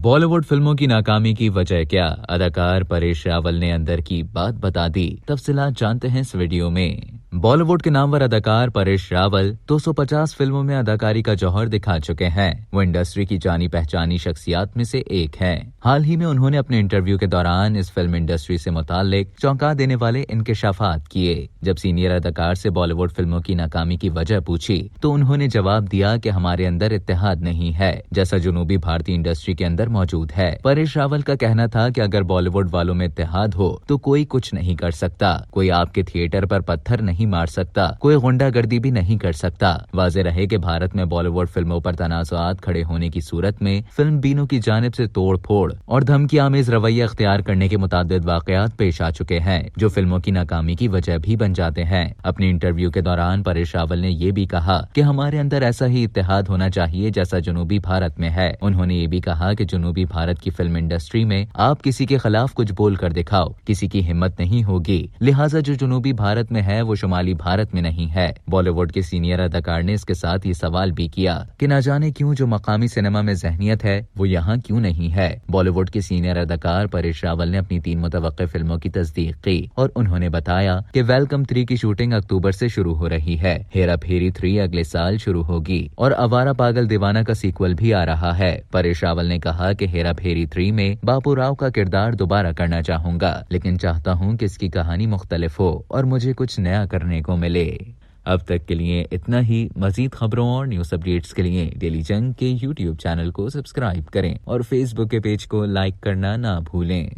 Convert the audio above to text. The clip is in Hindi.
बॉलीवुड फिल्मों की नाकामी की वजह क्या? अदाकार परेश रावल ने अंदर की बात बता दी। तफसीलात जानते हैं इस वीडियो में। बॉलीवुड के नामवर अदाकार परेश रावल 250 फिल्मों में अदाकारी का जौहर दिखा चुके हैं। वो इंडस्ट्री की जानी पहचानी शख्सियात में से एक हैं। हाल ही में उन्होंने अपने इंटरव्यू के दौरान इस फिल्म इंडस्ट्री से मुताल्लिक चौंका देने वाले इंकशाफात किए। जब सीनियर अदाकार से बॉलीवुड फिल्मों की नाकामी की वजह पूछी तो उन्होंने जवाब दिया कि हमारे अंदर इत्तेहाद नहीं है, जैसा जुनूबी भारतीय इंडस्ट्री के अंदर मौजूद है। परेश रावल का कहना था कि अगर बॉलीवुड वालों में इत्तेहाद हो तो कोई कुछ नहीं कर सकता, कोई आपके थिएटर पर पत्थर नहीं मार सकता, कोई गुंडागर्दी भी नहीं कर सकता। वाज़ेह रहे कि भारत में बॉलीवुड फिल्मों पर तनाज़ुआत खड़े होने की सूरत में फिल्म बीनों की जानिब से तोड़ फोड़ और धमकी आमेज रवैया अख्तियार करने के मुताद्दिद वाक़यात पेश आ चुके हैं, जो फिल्मों की नाकामी की वजह भी बन जाते हैं। अपने इंटरव्यू के दौरान परेश रावल ने ये भी कहा कि हमारे अंदर ऐसा ही इत्तेहाद होना चाहिए जैसा जुनूबी भारत में है। उन्होंने ये भी कहा कि जुनूबी भारत की फिल्म इंडस्ट्री में आप किसी के खिलाफ कुछ बोल कर दिखाओ, किसी की हिम्मत नहीं होगी, लिहाजा जो जुनूबी भारत में है वो शुमाली भारत में नहीं है। बॉलीवुड के सीनियर अदाकार ने इसके साथ ये सवाल भी किया कि न जाने क्यों जो मकामी सिनेमा में ज़हनियत है वो यहाँ क्यों नहीं है। बॉलीवुड के सीनियर अदाकार परेश रावल ने अपनी 3 मुतवक्किल फिल्मों की तस्दीक की और उन्होंने बताया कि वेलकम 3 की शूटिंग अक्टूबर से शुरू हो रही है, हेरा फेरी 3 अगले साल शुरू होगी और आवारा पागल दीवाना का सीक्वल भी आ रहा है। परेश रावल ने कहा कि हेरा फेरी 3 में बापू राव का किरदार दोबारा करना चाहूंगा, लेकिन चाहता हूं कि इसकी कहानी मुख्तलिफ हो और मुझे कुछ नया करने को मिले। अब तक के लिए इतना ही। मजीद खबरों और न्यूज अपडेट्स के लिए डेली जंग के YouTube चैनल को सब्सक्राइब करें और Facebook के पेज को लाइक करना ना भूलें।